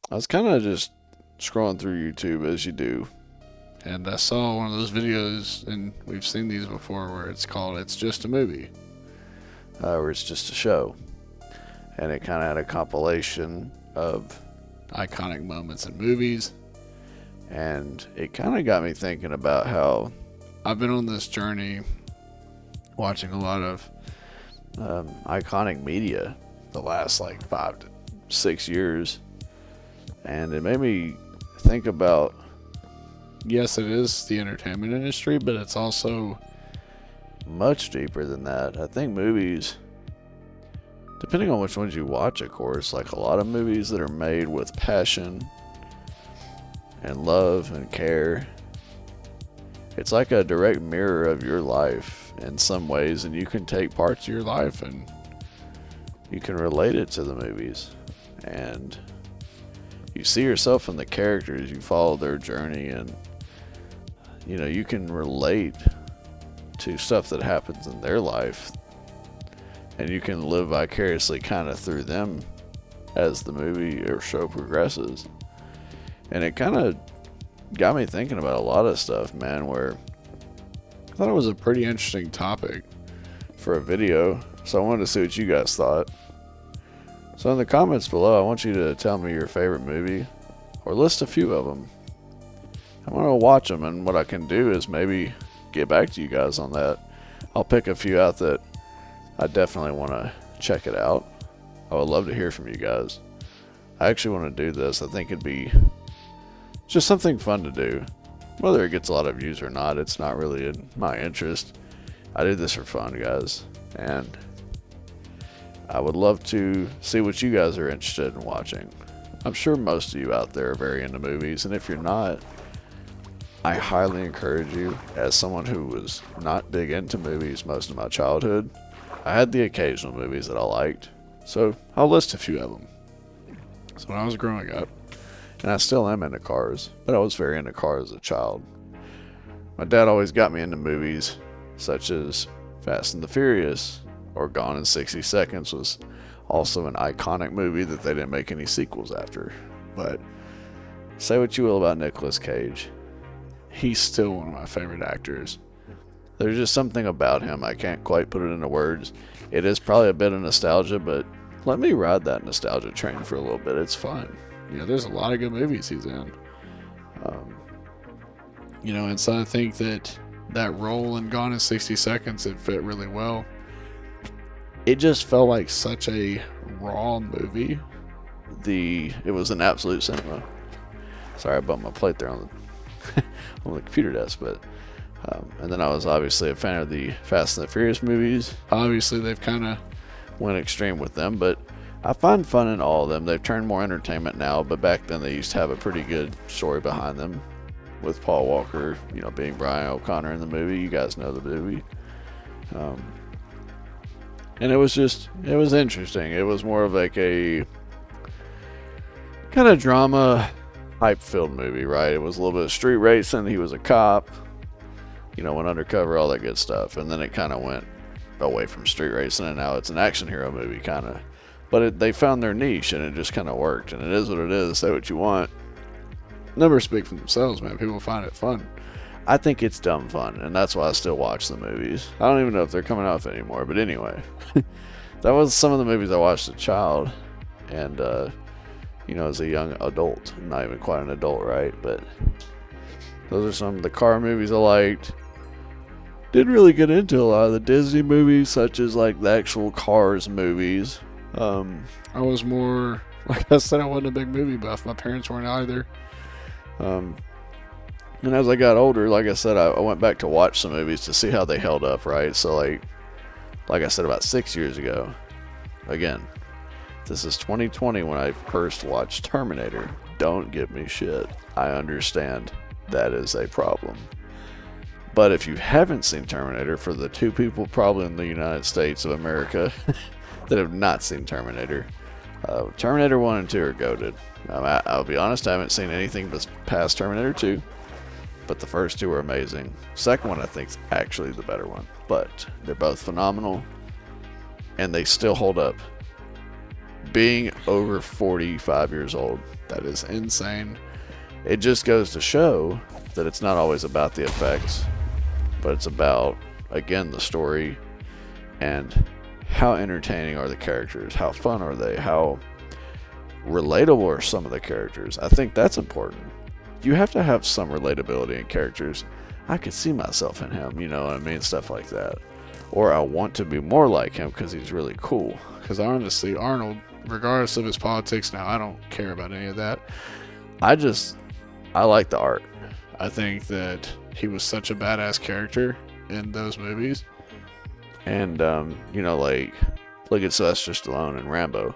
I was kind of just scrolling through YouTube as you do, and I saw one of those videos, and we've seen these before, where it's called "It's Just a Movie," where it's just a show, and it kind of had a compilation of iconic moments in movies, and it kind of got me thinking about how I've been on this journey watching a lot of iconic media the last like 5 to 6 years, and it made me think about, yes, it is the entertainment industry, but it's also much deeper than that. I think movies, depending on which ones you watch, of course, like a lot of movies that are made with passion and love and care, it's like a direct mirror of your life in some ways, and you can take parts of your life and you can relate it to the movies, and you see yourself in the characters, you follow their journey, and you can relate to stuff that happens in their life, and you can live vicariously kind of through them as the movie or show progresses. And it kind of got me thinking about a lot of stuff, man, where I thought it was a pretty interesting topic for a video, so I wanted to see what you guys thought. So in the comments below, I want you to tell me your favorite movie, or list a few of them. I'm going to watch them, and what I can do is maybe get back to you guys on that. I'll pick a few out that I definitely want to check it out. I would love to hear from you guys. I actually want to do this. I think it'd be just something fun to do. Whether it gets a lot of views or not, it's not really in my interest. I do this for fun, guys, and I would love to see what you guys are interested in watching. I'm sure most of you out there are very into movies, and if you're not, I highly encourage you. As someone who was not big into movies most of my childhood, I had the occasional movies that I liked, so I'll list a few of them. So when I was growing up, and I still am into cars, but I was very into cars as a child, my dad always got me into movies such as Fast and the Furious, or Gone in 60 Seconds was also an iconic movie that they didn't make any sequels after. But say what you will about Nicolas Cage, he's still one of my favorite actors. There's just something about him, I can't quite put it into words. It is probably a bit of nostalgia, but let me ride that nostalgia train for a little bit. It's fun. There's a lot of good movies he's in. And so I think that role in Gone in 60 Seconds, it fit really well. It just felt like such a raw movie. It was an absolute cinema. Sorry, I bumped my plate there on the computer desk, but and then I was obviously a fan of the Fast and the Furious movies. Obviously, they've kind of went extreme with them, but I find fun in all of them. They've turned more entertainment now, but back then they used to have a pretty good story behind them, with Paul Walker, being Brian O'Connor in the movie. You guys know the movie. And it was interesting. It was more of like a kind of drama, hype-filled movie, right? It was a little bit of street racing. He was a cop, went undercover, all that good stuff. And then it kind of went away from street racing, and now it's an action hero movie, kind of. But they found their niche, and it just kind of worked. And it is what it is. Say what you want. Numbers speak for themselves, man. People find it fun. I think it's dumb fun, and that's why I still watch the movies. I don't even know if they're coming out anymore, but anyway. That was some of the movies I watched as a child, and, as a young adult. Not even quite an adult, right? But those are some of the car movies I liked. Didn't really get into a lot of the Disney movies, such as, like, the actual Cars movies. I was more, like I said, I wasn't a big movie buff. My parents weren't either. And as I got older, like I said, I went back to watch some movies to see how they held up, right? So like I said, about 6 years ago, again, this is 2020 when I first watched Terminator. Don't give me shit. I understand that is a problem. But if you haven't seen Terminator, for the two people probably in the United States of America that have not seen Terminator, Terminator 1 and 2 are goated. I'll be honest, I haven't seen anything past Terminator 2. But the first two are amazing. Second one, I think, is actually the better one. But they're both phenomenal, and they still hold up. Being over 45 years old, That is insane. It just goes to show that it's not always about the effects, but it's about, again, the story and how entertaining are the characters, how fun are they, how relatable are some of the characters. I think that's important. You have to have some relatability in characters. I could see myself in him, you know what I mean? Stuff like that. Or I want to be more like him because he's really cool. Because honestly, Arnold, regardless of his politics now, I don't care about any of that. I like the art. I think that he was such a badass character in those movies. And, you know, like, look at Sylvester Stallone and Rambo.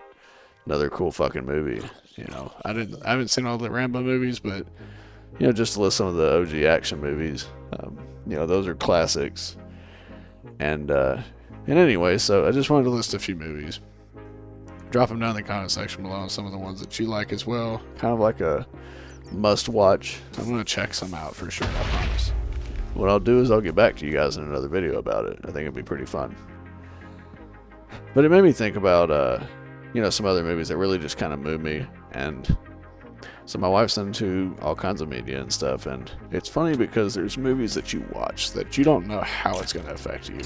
Another cool fucking movie. You know, I haven't seen all the Rambo movies, but, you know, just to list some of the OG action movies. You know, those are classics. And anyway, so I just wanted to list a few movies. Drop them down in the comment section below, some of the ones that you like as well. Kind of like a must watch. I'm going to check some out for sure, I promise. What I'll do is I'll get back to you guys in another video about it. I think it'd be pretty fun. But it made me think about, you know, some other movies that really just kind of moved me. And so my wife's into all kinds of media and stuff. And it's funny because there's movies that you watch that you don't know how it's going to affect you.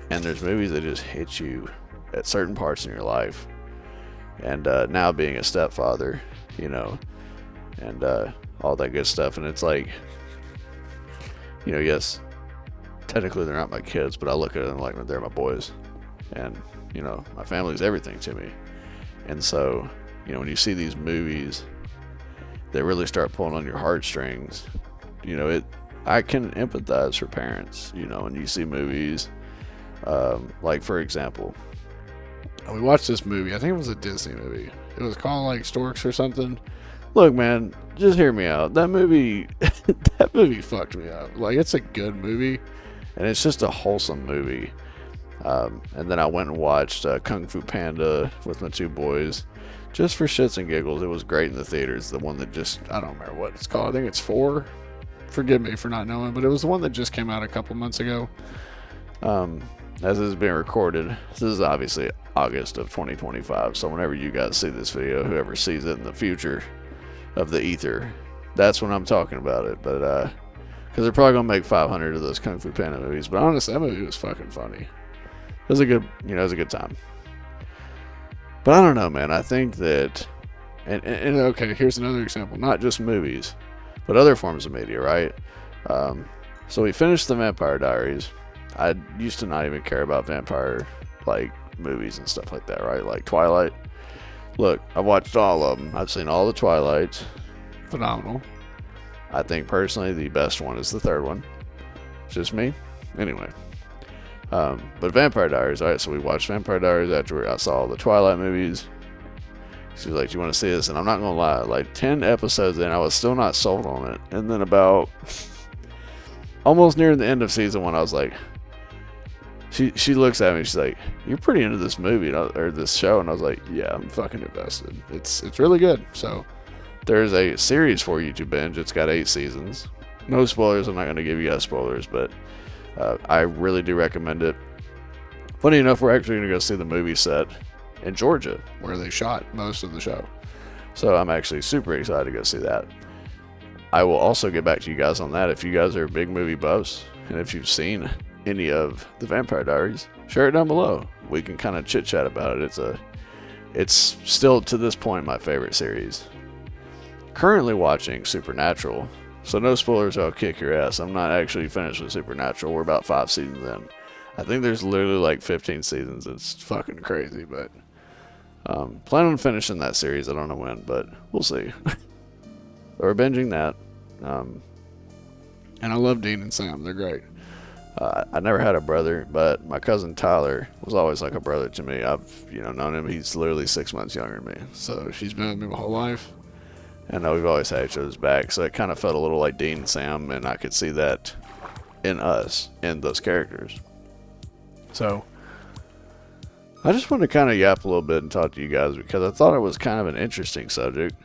And there's movies that just hit you at certain parts in your life. And now being a stepfather, you know, and all that good stuff. And it's like, you know, yes, technically they're not my kids, but I look at them like they're my boys. And, you know, my family's everything to me. And so, you know, when you see these movies that really start pulling on your heartstrings, you know, I can empathize for parents, you know, when you see movies, like, for example, we watched this movie. I think it was a Disney movie. It was called, like, Storks or something. Look, man, just hear me out. That movie, that movie fucked me up. Like, it's a good movie, and it's just a wholesome movie. And then I went and watched Kung Fu Panda with my two boys, just for shits and giggles. It was great in the theaters. The one that just, I don't remember what it's called. I think it's 4. Forgive me for not knowing, but it was the one that just came out a couple months ago. As this is being recorded, this is obviously August of 2025. So whenever you guys see this video, whoever sees it in the future of the ether, that's when I'm talking about it. But because they're probably gonna make 500 of those Kung Fu Panda movies. But honestly, that movie was fucking funny. It was a good, you know, it was a good time. But I don't know, man. I think that, and okay, here's another example. Not just movies, but other forms of media, right? So we finished the Vampire Diaries. I used to not even care about vampire, like, movies and stuff like that, right? Like Twilight. Look, I've watched all of them. I've seen all the Twilights. Phenomenal. I think personally the best one is the third one. It's just me. Anyway. But Vampire Diaries, alright, so we watched Vampire Diaries after I saw all the Twilight movies. She was like, "Do you want to see this?" And I'm not gonna lie, like 10 episodes in, I was still not sold on it. And then about almost near the end of season 1, I was like, she looks at me, she's like, "You're pretty into this movie or this show," and I was like, "Yeah, I'm fucking invested. It's really good." So there's a series for you to binge. It's got 8 seasons. No spoilers. I'm not gonna give you guys spoilers, but I really do recommend it. Funny enough, we're actually gonna go see the movie set in Georgia where they shot most of the show. So I'm actually super excited to go see that. I will also get back to you guys on that if you guys are big movie buffs and if you've seen any of the Vampire Diaries, share it down below. We can kind of chit chat about it. It's still to this point my favorite series. Currently watching Supernatural, so no spoilers, I'll kick your ass. I'm not actually finished with Supernatural. We're about 5 seasons in. I think there's literally like 15 seasons. It's fucking crazy, but plan on finishing that series. I don't know when, but we'll see. We're binging that. And I love Dean and Sam. They're great. I never had a brother, but my cousin Tyler was always like a brother to me. I've known him. He's literally 6 months younger than me. So she's been with me my whole life. And we've always had each other's back. So it kind of felt a little like Dean and Sam, and I could see that in us, in those characters. So I just wanted to kind of yap a little bit and talk to you guys because I thought it was kind of an interesting subject,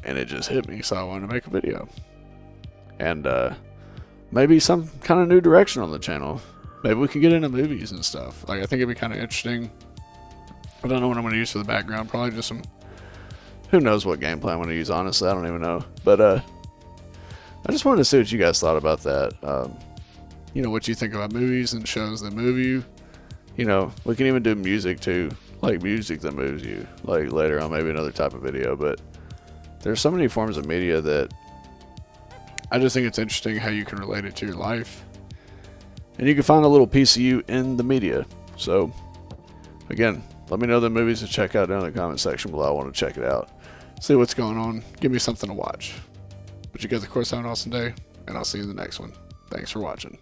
and it just hit me, so I wanted to make a video. And maybe some kind of new direction on the channel. Maybe we can get into movies and stuff. Like, I think it'd be kind of interesting. I don't know what I'm going to use for the background. Probably just some who knows what gameplay I'm going to use, honestly. I don't even know. But I just wanted to see what you guys thought about that. You know, what you think about movies and shows that move you. You know, we can even do music too, like music that moves you, like later on, maybe another type of video. But there's so many forms of media that I just think it's interesting how you can relate it to your life, and you can find a little piece of you in the media. So again, let me know the movies to check out down in the comment section below. I want to check it out, see what's going on, give me something to watch. But you guys, of course, have an awesome day, and I'll see you in the next one. Thanks for watching.